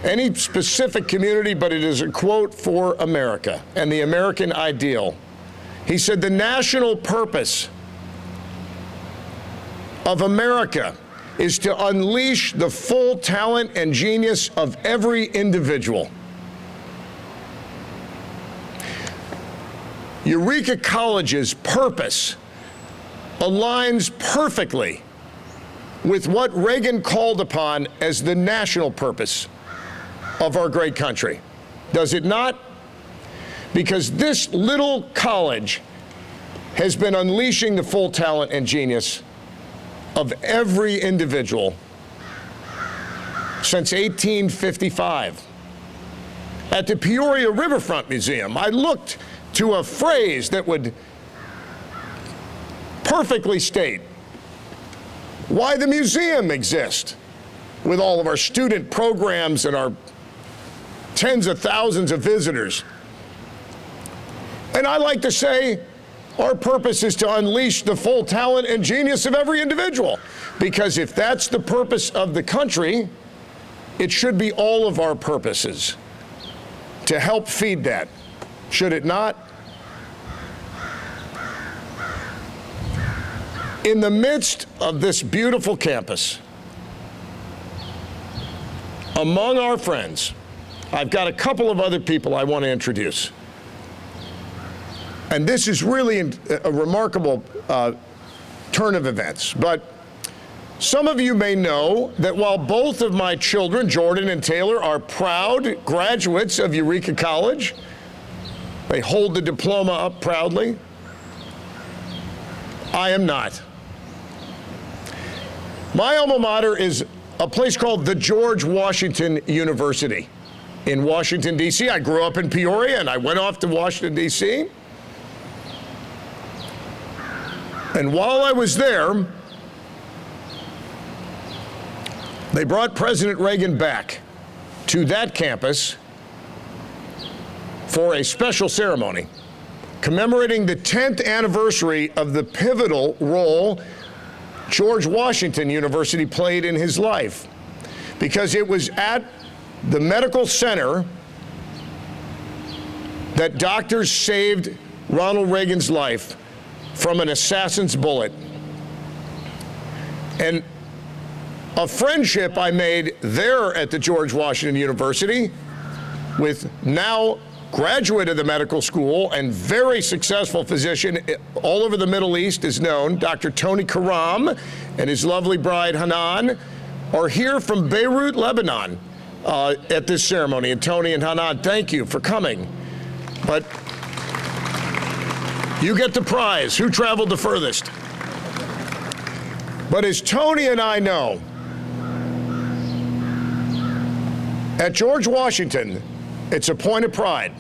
any specific community, but it is a quote for America and the American ideal. He said, the national purpose of America is to unleash the full talent and genius of every individual. Eureka College's purpose aligns perfectly with what Reagan called upon as the national purpose of our great country. Does it not? Because this little college has been unleashing the full talent and genius of every individual since 1855. At the Peoria Riverfront Museum, I looked to a phrase that would perfectly state why the museum exists, with all of our student programs and our tens of thousands of visitors. And I like to say our purpose is to unleash the full talent and genius of every individual, because if that's the purpose of the country, it should be all of our purposes to help feed that, should it not? In the midst of this beautiful campus, among our friends, I've got a couple of other people I want to introduce. And this is really a remarkable turn of events. But some of you may know that while both of my children, Jordan and Taylor, are proud graduates of Eureka College, they hold the diploma up proudly, I am not. My alma mater is a place called the George Washington University in Washington, D.C. I grew up in Peoria, and I went off to Washington, D.C. And while I was there, they brought President Reagan back to that campus for a special ceremony commemorating the 10th anniversary of the pivotal role George Washington University played in his life, because it was at the medical center that doctors saved Ronald Reagan's life from an assassin's bullet. And a friendship I made there at the George Washington University with now graduate of the medical school and very successful physician all over the Middle East is known, Dr. Tony Karam and his lovely bride Hanan are here from Beirut, Lebanon at this ceremony. And Tony and Hanan, thank you for coming. But you get the prize. Who traveled the furthest? But as Tony and I know, at George Washington, it's a point of pride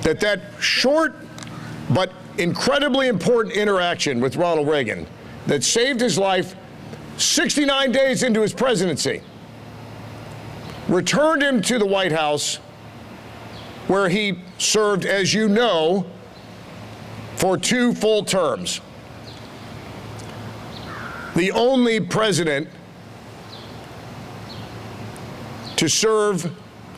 that that short but incredibly important interaction with Ronald Reagan that saved his life 69 days into his presidency returned him to the White House, where he served, as you know, for 2 full terms. The only president to serve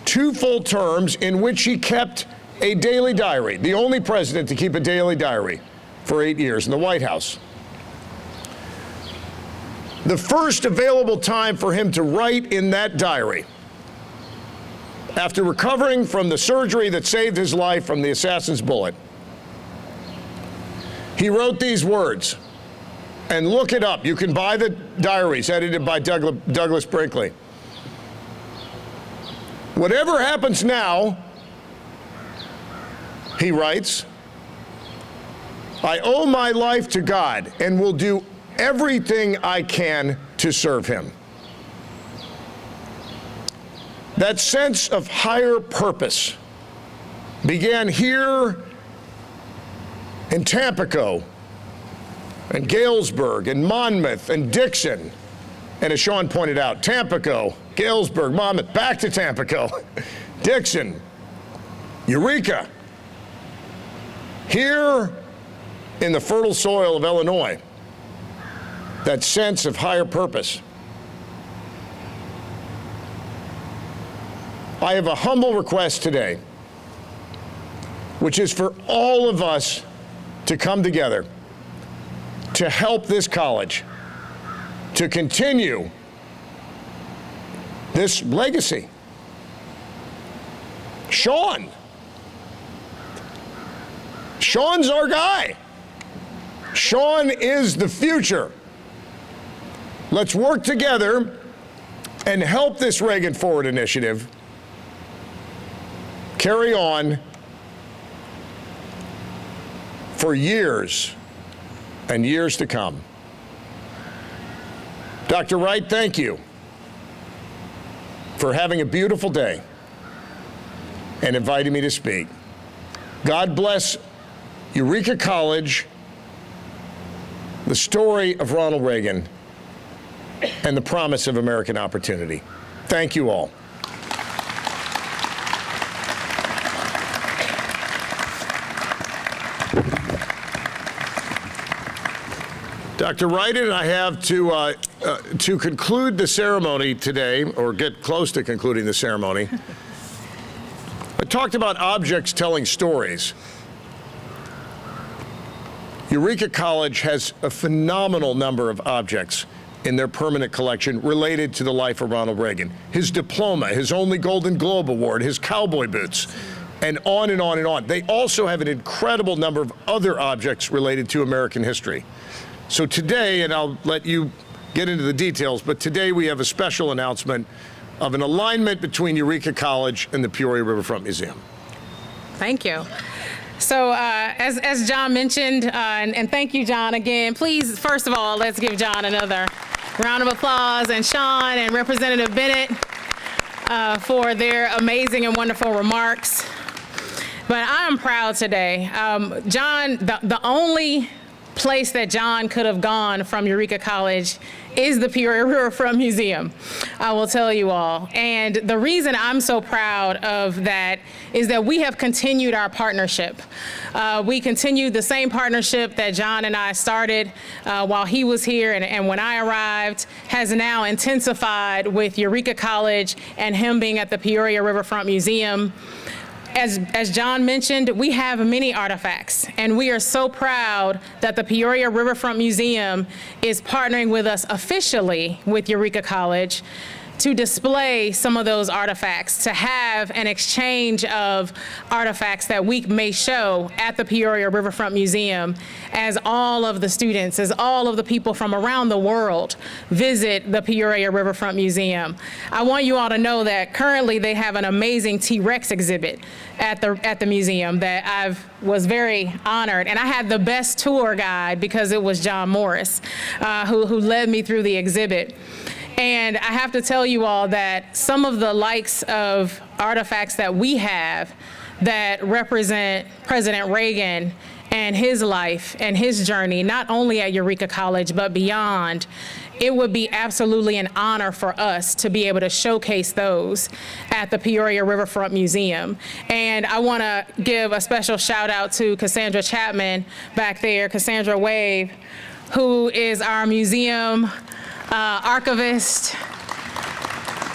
2 full terms in which he kept a daily diary. The only president to keep a daily diary for 8 years in the White House. The first available time for him to write in that diary, after recovering from the surgery that saved his life from the assassin's bullet, he wrote these words, and look it up. You can buy the diaries edited by Douglas Brinkley. Whatever happens now, he writes, I owe my life to God and will do everything I can to serve him. That sense of higher purpose began here in Tampico and Galesburg and Monmouth and Dixon. And as Sean pointed out, Tampico, Galesburg, Monmouth, back to Tampico, Dixon, Eureka. Here in the fertile soil of Illinois, that sense of higher purpose. I have a humble request today, which is for all of us to come together to help this college to continue this legacy. Sean. Sean's our guy. Sean is the future. Let's work together and help this Reagan Forward initiative carry on for years and years to come. Dr. Wright, thank you for having a beautiful day and inviting me to speak. God bless Eureka College, the story of Ronald Reagan, and the promise of American opportunity. Thank you all. Dr. Wright and I have to conclude the ceremony today, or get close to concluding the ceremony. I talked about objects telling stories. Eureka College has a phenomenal number of objects in their permanent collection related to the life of Ronald Reagan. His diploma, his only Golden Globe Award, his cowboy boots, and on and on and on. They also have an incredible number of other objects related to American history. So today, and I'll let you get into the details, but today we have a special announcement of an alignment between Eureka College and the Peoria Riverfront Museum. Thank you. So as John mentioned, and thank you, John, again, please, first of all, let's give John another round of applause, and Sean and Representative Bennett for their amazing and wonderful remarks. But I am proud today. John, the only place that John could have gone from Eureka College is the Peoria Riverfront Museum, I will tell you all. And the reason I'm so proud of that is that we have continued our partnership. We continued the same partnership that John and I started while he was here and when I arrived, has now intensified with Eureka College and him being at the Peoria Riverfront Museum. As John mentioned, we have many artifacts, and we are so proud that the Peoria Riverfront Museum is partnering with us officially with Eureka College to display some of those artifacts, to have an exchange of artifacts that we may show at the Peoria Riverfront Museum as all of the students, as all of the people from around the world visit the Peoria Riverfront Museum. I want you all to know that currently they have an amazing T-Rex exhibit at the museum that I was very honored, and I had the best tour guide because it was John Morris who led me through the exhibit. And I have to tell you all that some of the likes of artifacts that we have that represent President Reagan and his life and his journey, not only at Eureka College, but beyond, it would be absolutely an honor for us to be able to showcase those at the Peoria Riverfront Museum. And I want to give a special shout out to Cassandra Chapman back there, Cassandra Wave, who is our museum archivist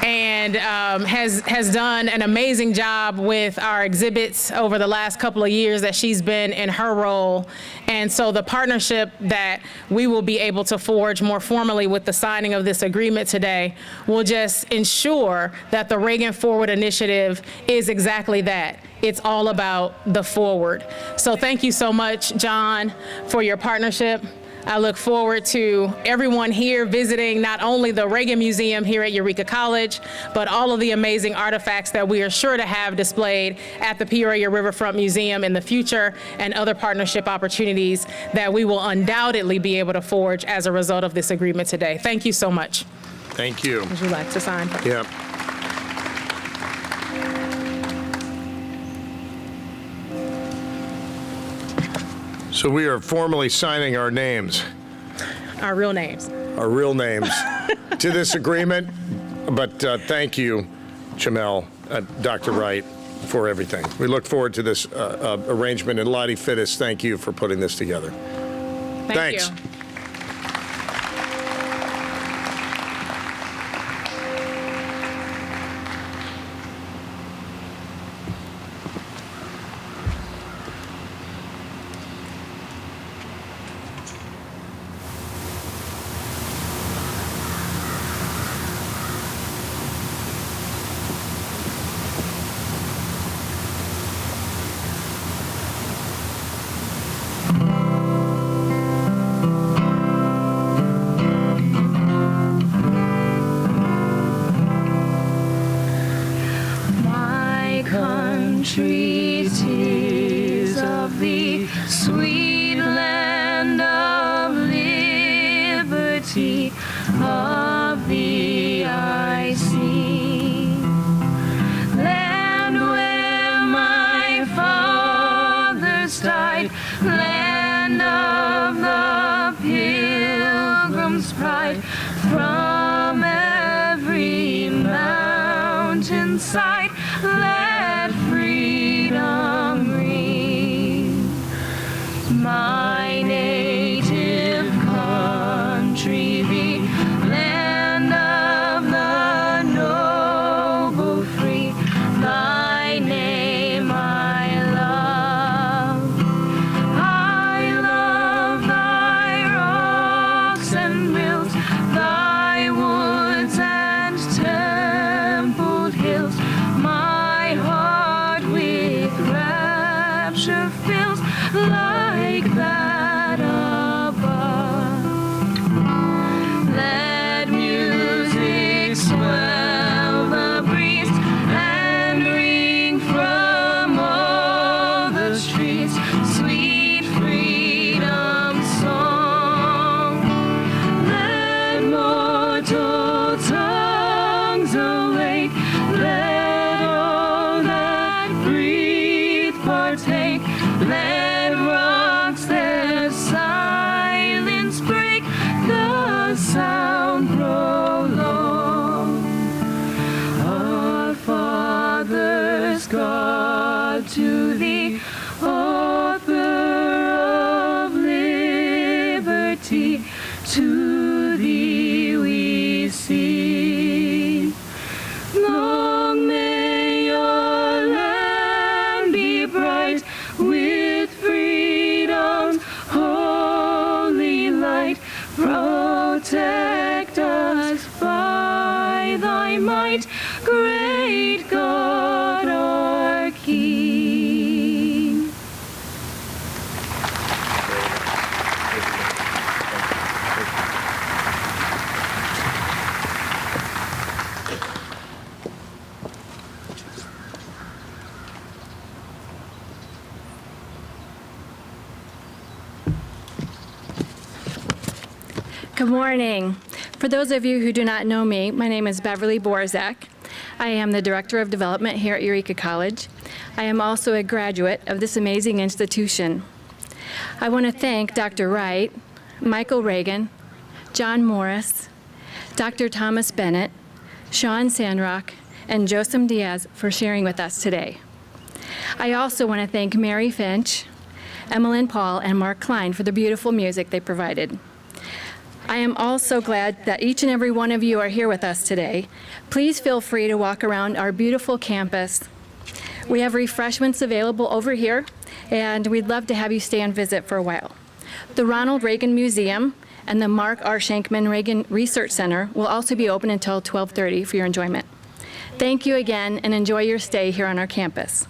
and has done an amazing job with our exhibits over the last couple of years that she's been in her role. And so the partnership that we will be able to forge more formally with the signing of this agreement today will just ensure that the Reagan Forward Initiative is exactly that. It's all about the forward. So thank you so much, John, for your partnership. I look forward to everyone here visiting not only the Reagan Museum here at Eureka College, but all of the amazing artifacts that we are sure to have displayed at the Peoria Riverfront Museum in the future, and other partnership opportunities that we will undoubtedly be able to forge as a result of this agreement today. Thank you so much. Thank you. Would you like to sign? Yep. So we are formally signing our names. Our real names. Our real names to this agreement. But thank you, Jamel, Dr. Wright, for everything. We look forward to this arrangement. And Lottie Fittis, thank you for putting this together. Thanks. You. entreaties of thee, sweet land of liberty, of thee I sing. Land where my fathers died, land of the pilgrim's pride, from every mountainside, let freedom ring. My native country be, land of the noble free, thy name I love. I love thy rocks and rills, thy woods and templed hills. My heart with rapture fills, like that above. Let music swell the breeze and ring from all the streets, sweet freedom song. Let mortal tongues awake, let all that breathe partake, let rocks their silence break, the sound prolong. Our fathers, God, to thee, author of liberty, to thee we sing. Long may your land be bright with freedom's holy light. Protect us by thy might, great God our King. Good morning. For those of you who do not know me, my name is Beverly Borzak. I am the Director of Development here at Eureka College. I am also a graduate of this amazing institution. I want to thank Dr. Wright, Michael Reagan, John Morris, Dr. Thomas Bennett, Sean Sandrock, and Josem Diaz for sharing with us today. I also want to thank Mary Finch, Emmeline Paul, and Mark Klein for the beautiful music they provided. I am also glad that each and every one of you are here with us today. Please feel free to walk around our beautiful campus. We have refreshments available over here, and we'd love to have you stay and visit for a while. The Ronald Reagan Museum and the Mark R. Shankman Reagan Research Center will also be open until 12:30 for your enjoyment. Thank you again, and enjoy your stay here on our campus.